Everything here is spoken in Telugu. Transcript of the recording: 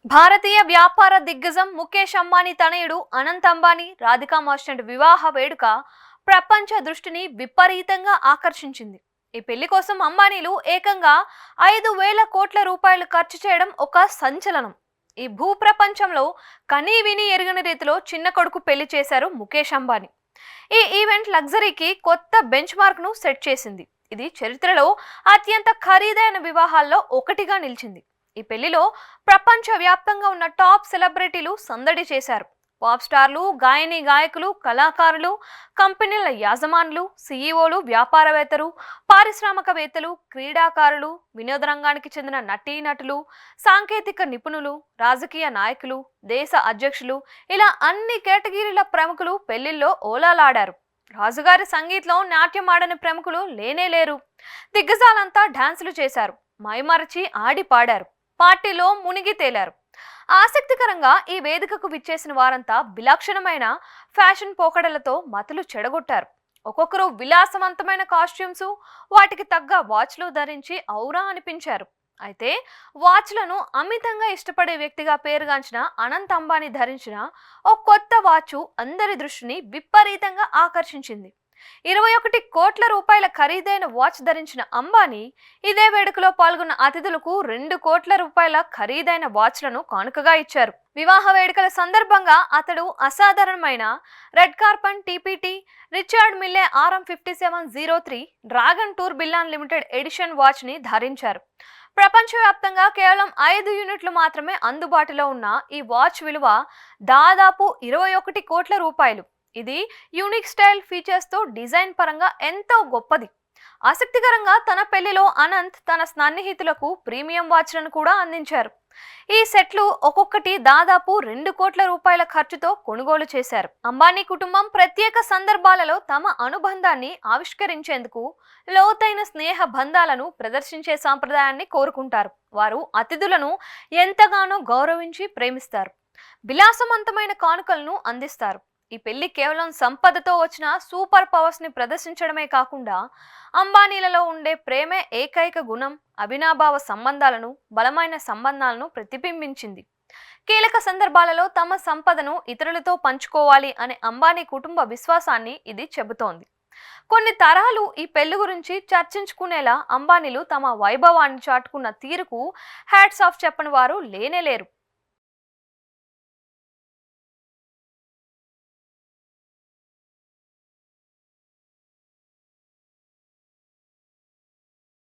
భారతీయ వ్యాపార దిగ్గజం ముఖేష్ అంబానీ తనయుడు అనంత్ అంబానీ రాధికా మర్చెంట్ వివాహ వేడుక ప్రపంచ దృష్టిని విపరీతంగా ఆకర్షించింది. ఈ పెళ్లి కోసం అంబానీలు ఏకంగా 5,000 కోట్ల రూపాయలు ఖర్చు చేయడం ఒక సంచలనం. ఈ భూ ప్రపంచంలో కనీ విని ఎరుగని రీతిలో చిన్న కొడుకు పెళ్లి చేశారు ముఖేష్ అంబానీ. ఈ ఈవెంట్ లగ్జరీకి కొత్త బెంచ్ మార్క్ ను సెట్ చేసింది. ఇది చరిత్రలో అత్యంత ఖరీదైన వివాహాల్లో ఒకటిగా నిలిచింది. ఈ పెళ్లిలో ప్రపంచ వ్యాప్తంగా ఉన్న టాప్ సెలబ్రిటీలు సందడి చేశారు. పాప్ స్టార్లు, గాయని గాయకులు, కళాకారులు, కంపెనీల యాజమానులు, సీఈఓలు, వ్యాపారవేత్తలు, పారిశ్రామికవేత్తలు, క్రీడాకారులు, వినోద రంగానికి చెందిన నటీనటులు, సాంకేతిక నిపుణులు, రాజకీయ నాయకులు, దేశ అధ్యక్షులు ఇలా అన్ని కేటగిరీల ప్రముఖులు పెళ్లిల్లో ఓలాలాడారు. రాజుగారి సంగీతంలో నాట్యం ఆడని ప్రముఖులు లేనే లేరు. దిగ్గజాలంతా డాన్సులు చేశారు, మైమరచి ఆడి పాడారు, పార్టీలో మునిగి తేలారు. ఆసక్తికరంగా ఈ వేదికకు విచ్చేసిన వారంతా విలక్షణమైన ఫ్యాషన్ పోకడలతో మతులు చెడగొట్టారు. ఒక్కొక్కరు విలాసవంతమైన కాస్ట్యూమ్స్, వాటికి తగ్గ వాచ్లు ధరించి ఔరా అనిపించారు. అయితే వాచ్లను అమితంగా ఇష్టపడే వ్యక్తిగా పేరుగాంచిన అనంత్ అంబానీ ధరించిన ఓ కొత్త వాచ్ అందరి దృష్టిని విపరీతంగా ఆకర్షించింది. 21 కోట్ల రూపాయల ఖరీదైన వాచ్ ధరించిన అంబానీ ఇదే వేడుకలో పాల్గొన్న అతిథులకు 2 కోట్ల రూపాయల ఖరీదైన వాచ్లను కానుకగా ఇచ్చారు. వివాహ వేడుకల సందర్భంగా అతడు అసాధారణమైన red carpet TPT Richard Mille RM5703 dragon tourbillon limited edition watch ని ధరించారు. ప్రపంచవ్యాప్తంగా కేవలం 5 యూనిట్లు మాత్రమే అందుబాటులో ఉన్న ఈ వాచ్ విలువ దాదాపు 21 కోట్ల రూపాయలు. ఇది యూనిక్ స్టైల్ ఫీచర్స్ తో డిజైన్ పరంగా ఎంతో గొప్పది. ఆసక్తికరంగా తన పెళ్లిలో అనంత్ తన సన్నిహితులకు ప్రీమియం వాచ్లను కూడా అందించారు. ఈ సెట్లు ఒక్కొక్కటి దాదాపు 2 కోట్ల రూపాయల ఖర్చుతో కొనుగోలు చేశారు. అంబానీ కుటుంబం ప్రత్యేక సందర్భాలలో తమ అనుబంధాన్ని ఆవిష్కరించేందుకు లోతైన స్నేహ బంధాలను ప్రదర్శించే సాంప్రదాయాన్ని కోరుకుంటారు. వారు అతిథులను ఎంతగానో గౌరవించి ప్రేమిస్తారు, విలాసవంతమైన కానుకలను అందిస్తారు. ఈ పెళ్లి కేవలం సంపదతో వచ్చిన సూపర్ పవర్స్ ని ప్రదర్శించడమే కాకుండా అంబానీలలో ఉండే ప్రేమే ఏకైక గుణం, అవినాభావ సంబంధాలను, బలమైన సంబంధాలను ప్రతిబింబించింది. కీలక సందర్భాలలో తమ సంపదను ఇతరులతో పంచుకోవాలి అనే అంబానీ కుటుంబ విశ్వాసాన్ని ఇది చెబుతోంది. కొన్ని తరాలు ఈ పెళ్లి గురించి చర్చించుకునేలా అంబానీలు తమ వైభవాన్ని చాటుకున్న తీరుకు హ్యాట్స్ ఆఫ్ చెప్పని వారు లేనేలేరు.